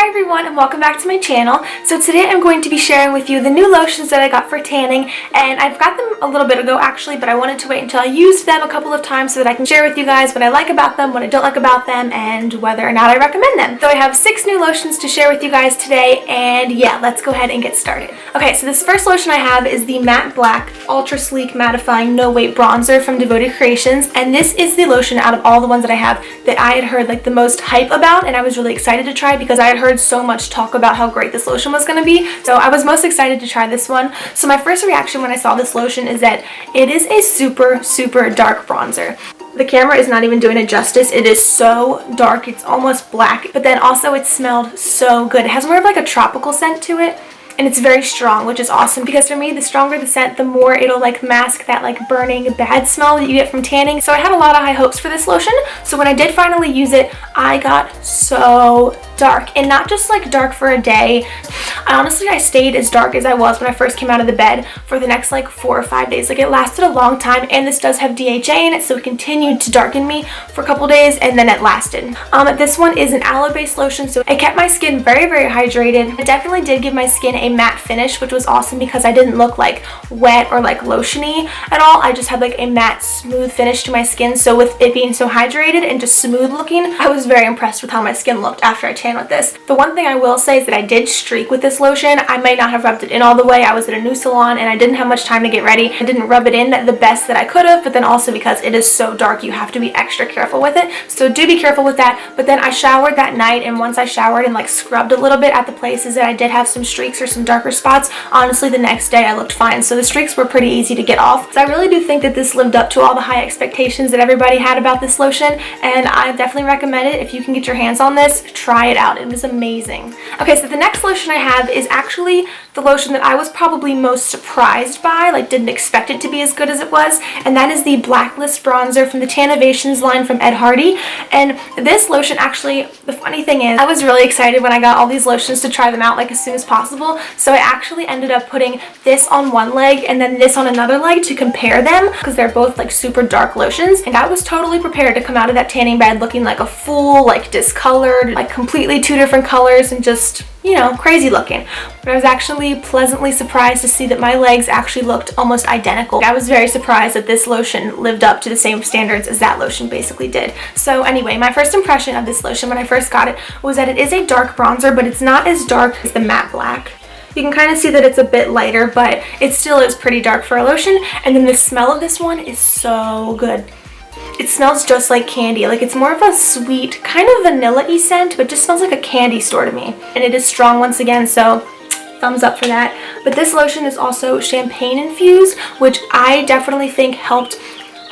Hi everyone and welcome back to my channel. So today I'm going to be sharing with you the new lotions that I got for tanning, and I've got them a little bit ago actually, but I wanted to wait until I used them a couple of times so that I can share with you guys what I like about them, what I don't like about them, and whether or not I recommend them. So I have 6 new lotions to share with you guys today, and yeah, let's go ahead and get started. Okay, so this first lotion I have is the Matte Black Ultra Sleek Mattifying No Weight Bronzer from Devoted Creations, and this is the lotion out of all the ones that I have that I had heard like the most hype about, and I was really excited to try because I had heard so much talk about how great this lotion was going to be. So I was most excited to try this one. So my first reaction when I saw this lotion is that it is a super dark bronzer. The camera is not even doing it justice. It is so dark, it's almost black, but then also it smelled so good. It has more of like a tropical scent to it, and it's very strong, which is awesome because for me, the stronger the scent, the more it'll like mask that like burning bad smell that you get from tanning. So I had a lot of high hopes for this lotion. So when I did finally use it, I got so dark, and not just like dark for a day. I stayed as dark as I was when I first came out of the bed for the next like 4 or 5 days. Like it lasted a long time, and this does have DHA in it, so it continued to darken me for a couple days, and then it lasted. This one is an aloe based lotion, so it kept my skin very hydrated. It definitely did give my skin a matte finish, which was awesome because I didn't look like wet or like lotiony at all. I just had like a matte smooth finish to my skin. So with it being so hydrated and just smooth looking, I was very impressed with how my skin looked after I tanned with this. The one thing I will say is that I did streak with this lotion. I might not have rubbed it in all the way. I was at a new salon and I didn't have much time to get ready. I didn't rub it in the best that I could have, but then also because it is so dark, you have to be extra careful with it. So do be careful with that. But then I showered that night, and once I showered and like scrubbed a little bit at the places that I did have some streaks or some darker spots, honestly the next day I looked fine. So the streaks were pretty easy to get off. So I really do think that this lived up to all the high expectations that everybody had about this lotion, and I definitely recommend it. If you can get your hands on this, try it out. It was amazing. Okay, so the next lotion I have is actually the lotion that I was probably most surprised by, like didn't expect it to be as good as it was, and that is the Blacklist Bronzer from the Tannovations line from Ed Hardy. And this lotion, actually, the funny thing is I was really excited when I got all these lotions to try them out like as soon as possible. So I actually ended up putting this on one leg and then this on another leg to compare them because they're both like super dark lotions, and I was totally prepared to come out of that tanning bed looking like a fool, like discolored, like completely 2 different colors and just, you know, crazy looking. But I was actually pleasantly surprised to see that my legs actually looked almost identical. I was very surprised that this lotion lived up to the same standards as that lotion basically did. So anyway, my first impression of this lotion when I first got it was that it is a dark bronzer, but it's not as dark as the Matte Black. You can kind of see that it's a bit lighter, but it still is pretty dark for a lotion. And then the smell of this one is so good. It smells just like candy. Like it's more of a sweet, kind of vanilla-y scent, but just smells like a candy store to me. And it is strong once again, so thumbs up for that. But this lotion is also champagne infused, which I definitely think helped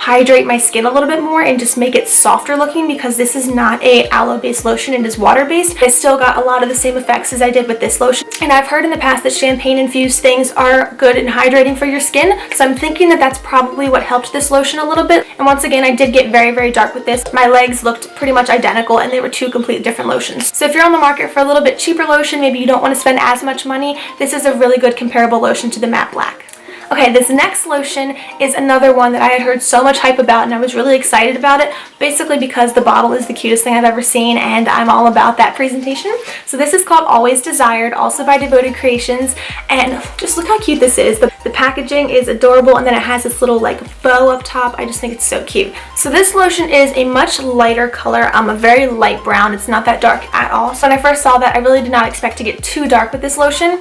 hydrate my skin a little bit more and just make it softer looking, because this is not a aloe based lotion, it is water based. I still got a lot of the same effects as I did with this lotion, and I've heard in the past that champagne infused things are good and hydrating for your skin, so I'm thinking that that's probably what helped this lotion a little bit. And once again, I did get very dark with this. My legs looked pretty much identical, and they were 2 completely different lotions. So if you're on the market for a little bit cheaper lotion, maybe you don't want to spend as much money, this is a really good comparable lotion to the Matte Black. Okay, this next lotion is another one that I had heard so much hype about, and I was really excited about it, basically because the bottle is the cutest thing I've ever seen, and I'm all about that presentation. So this is called Always Desired, also by Devoted Creations, and just look how cute this is. The packaging is adorable, and then it has this little like bow up top. I just think it's so cute. So this lotion is a much lighter color, a very light brown. It's not that dark at all. So when I first saw that, I really did not expect to get too dark with this lotion.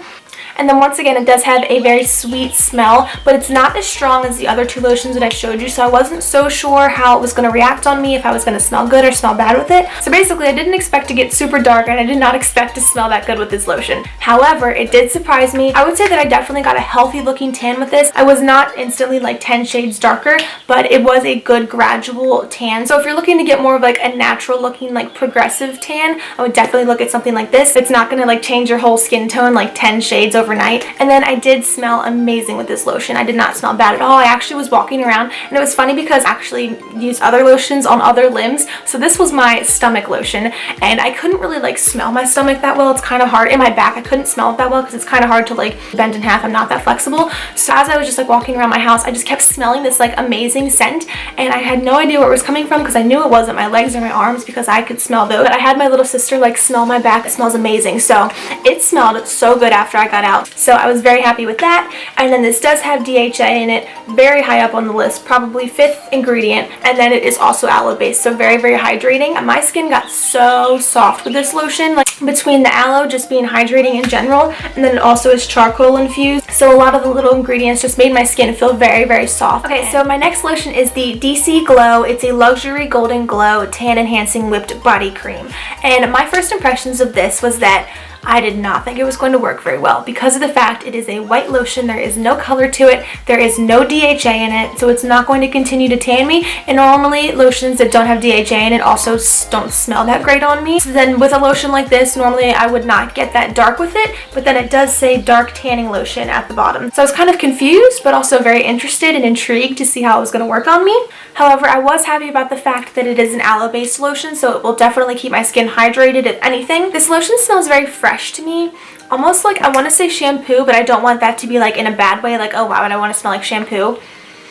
And then once again, it does have a very sweet smell, but it's not as strong as the other 2 lotions that I showed you, so I wasn't so sure how it was going to react on me, if I was going to smell good or smell bad with it. So basically, I didn't expect to get super dark, and I did not expect to smell that good with this lotion. However, it did surprise me. I would say that I definitely got a healthy looking tan with this. I was not instantly like 10 shades darker, but it was a good gradual tan. So if you're looking to get more of like a natural looking like progressive tan, I would definitely look at something like this. It's not going to like change your whole skin tone like 10 shades over overnight. And then I did smell amazing with this lotion. I did not smell bad at all. I actually was walking around, and it was funny because I actually used other lotions on other limbs. So this was my stomach lotion, and I couldn't really like smell my stomach that well. It's kind of hard. In my back, I couldn't smell it that well because it's kind of hard to like bend in half. I'm not that flexible. So as I was just like walking around my house, I just kept smelling this like amazing scent, and I had no idea where it was coming from because I knew it wasn't my legs or my arms because I could smell those. But I had my little sister like smell my back. It smells amazing. So it smelled so good after I got out. So I was very happy with that. And then this does have DHA in it, very high up on the list, probably 5th ingredient. And then it is also aloe based, so very, very hydrating. And my skin got so soft with this lotion, like between the aloe just being hydrating in general, and then it also is charcoal infused. So a lot of the little ingredients just made my skin feel very, very soft. Okay, so my next lotion is the DC Glow. It's a luxury golden glow tan enhancing whipped body cream. And my first impressions of this was that I did not think it was going to work very well because of the fact it is a white lotion. There is no color to it. There is no DHA in it, so it's not going to continue to tan me. And normally lotions that don't have DHA in it also don't smell that great on me. So then with a lotion like this, normally I would not get that dark with it, but then it does say dark tanning lotion at the bottom. So I was kind of confused, but also very interested and intrigued to see how it was going to work on me. However, I was happy about the fact that it is an aloe-based lotion, so it will definitely keep my skin hydrated if anything. This lotion smells very fresh to me, almost like I want to say shampoo, but I don't want that to be like in a bad way, like, oh, why would I want to smell like shampoo?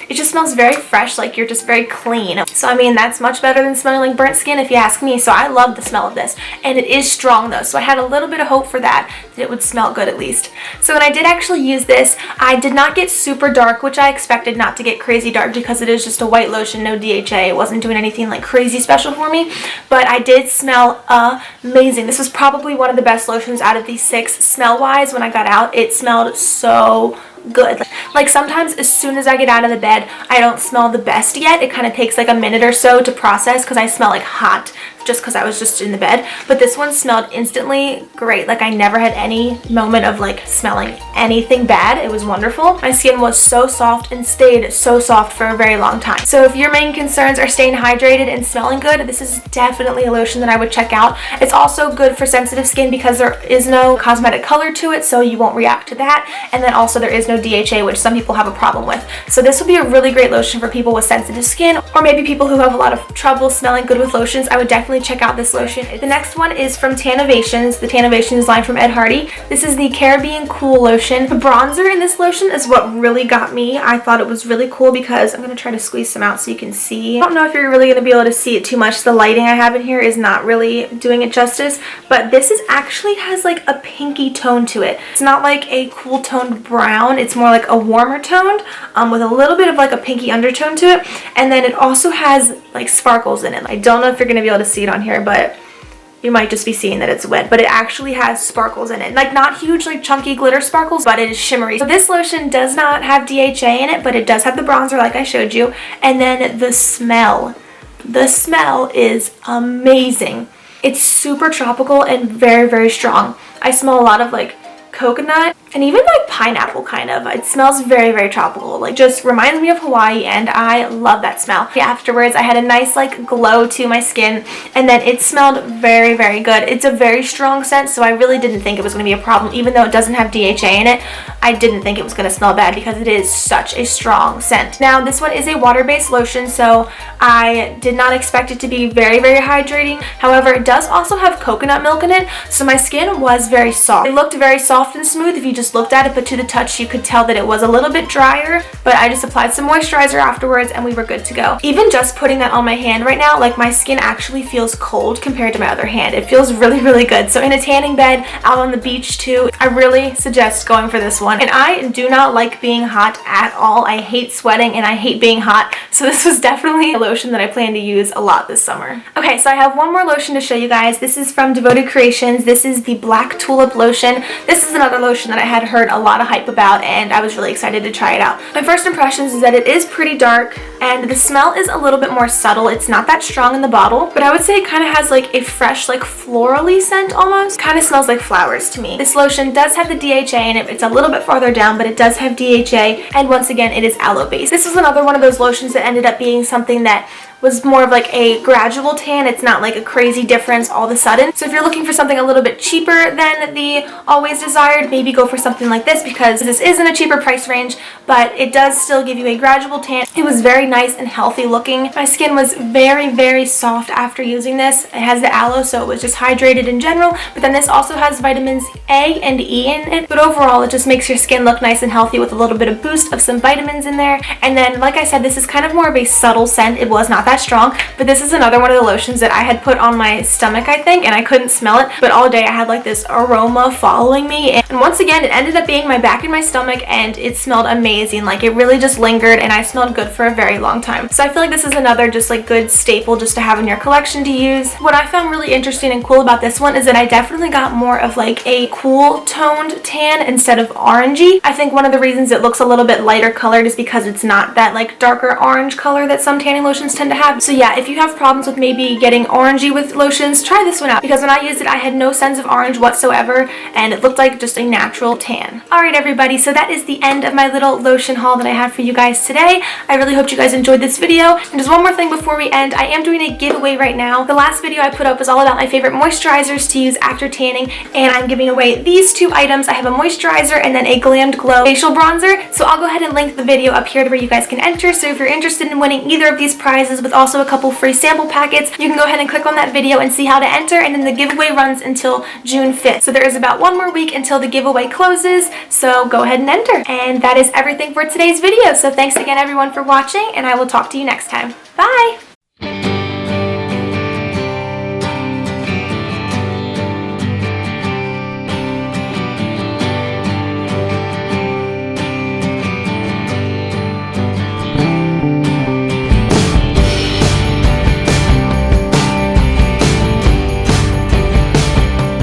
It just smells very fresh, like you're just very clean. So I mean, that's much better than smelling like burnt skin if you ask me. So I love the smell of this, and it is strong though, so I had a little bit of hope for that it would smell good at least. So when I did actually use this, I did not get super dark, which I expected not to get crazy dark because it is just a white lotion, no DHA. It wasn't doing anything like crazy special for me, but I did smell amazing. This was probably one of the best lotions out of these 6 smell wise. When I got out, it smelled so good. Like sometimes as soon as I get out of the bed, I don't smell the best yet. It kind of takes like a minute or so to process because I smell like hot just because I was just in the bed. But this one smelled instantly great. Like I never had any moment of like smelling anything bad. It was wonderful. My skin was so soft and stayed so soft for a very long time. So if your main concerns are staying hydrated and smelling good, this is definitely a lotion that I would check out. It's also good for sensitive skin because there is no cosmetic color to it, so you won't react to that. And then also there is no DHA, which some people have a problem with. So this would be a really great lotion for people with sensitive skin, or maybe people who have a lot of trouble smelling good with lotions. I would definitely check out this lotion. The next one is from Tanovations. The Tanovations line from Ed Hardy. This is the Caribbean Cool Lotion. The bronzer in this lotion is what really got me. I thought it was really cool because I'm going to try to squeeze some out so you can see. I don't know if you're really going to be able to see it too much. The lighting I have in here is not really doing it justice, but this is actually has like a pinky tone to it. It's not like a cool toned brown. It's more like a warmer toned with a little bit of like a pinky undertone to it. And then it also has like sparkles in it. I don't know if you're going to be able to see it on here, but you might just be seeing that it's wet, but it actually has sparkles in it. Like not huge like chunky glitter sparkles, but it is shimmery. So this lotion does not have DHA in it, but it does have the bronzer like I showed you. And then the smell is amazing. It's super tropical and very, very strong. I smell a lot of like coconut and even like pineapple kind of. It smells very, very tropical. Like just reminds me of Hawaii, and I love that smell. Afterwards, I had a nice like glow to my skin, and then it smelled very, very good. It's a very strong scent, so I really didn't think it was going to be a problem. Even though it doesn't have DHA in it, I didn't think it was going to smell bad because it is such a strong scent. Now, this one is a water-based lotion, so I did not expect it to be very, very hydrating. However, it does also have coconut milk in it, so my skin was very soft. It looked very soft and smooth if you just looked at it, but to the touch you could tell that it was a little bit drier. But I just applied some moisturizer afterwards and we were good to go. Even just putting that on my hand right now, like my skin actually feels cold compared to my other hand. It feels really, really good. So in a tanning bed, out on the beach too, I really suggest going for this one. And I do not like being hot at all. I hate sweating and I hate being hot, so this was definitely a lotion that I plan to use a lot this summer. Okay, so I have one more lotion to show you guys. This is from Devoted Creations. This is the Black Tulip Lotion. This is another lotion that I had heard a lot of hype about, and I was really excited to try it out. My first impressions is that it is pretty dark and the smell is a little bit more subtle. It's not that strong in the bottle, but I would say it kind of has like a fresh, like florally scent almost. Kind of smells like flowers to me. This lotion does have the DHA in it. It's a little bit farther down, but it does have DHA, and once again, it is aloe based. This was another one of those lotions that ended up being something that was more of like a gradual tan. It's not like a crazy difference all of a sudden. So if you're looking for something a little bit cheaper than the Always Desired, maybe go for something like this, because this is in a cheaper price range, but it does still give you a gradual tan. It was very nice and healthy looking. My skin was very, very soft after using this. It has the aloe, so it was just hydrated in general, but then this also has vitamins A and E in it. But overall, it just makes your skin look nice and healthy with a little bit of boost of some vitamins in there. And then, like I said, this is kind of more of a subtle scent. It was not that strong, but this is another one of the lotions that I had put on my stomach, I think, and I couldn't smell it, but all day I had like this aroma following me. And once again, it ended up being my back and my stomach, and it smelled amazing. Like, it really just lingered, and I smelled good for a very long time. So I feel like this is another just like good staple just to have in your collection to use. What I found really interesting and cool about this one is that I definitely got more of like a cool toned tan instead of orangey. I think one of the reasons it looks a little bit lighter colored is because it's not that like darker orange color that some tanning lotions tend to have. So yeah, if you have problems with maybe getting orangey with lotions, try this one out, because when I used it, I had no sense of orange whatsoever, and it looked like just a natural tan. Alright everybody, so that is the end of my little lotion haul that I have for you guys today. I really hope you guys enjoyed this video. And just one more thing before we end, I am doing a giveaway right now. The last video I put up was all about my favorite moisturizers to use after tanning, and I'm giving away these two items. I have a moisturizer and then a Glammed Glow facial bronzer. So I'll go ahead and link the video up here to where you guys can enter. So if you're interested in winning either of these prizes with also a couple free sample packets, you can go ahead and click on that video and see how to enter. And then the giveaway runs until June 5th. So there is about one more week until the giveaway closes. So go ahead and enter. And that is everything for today's video. So thanks again everyone for watching, and I will talk to you next time. Bye!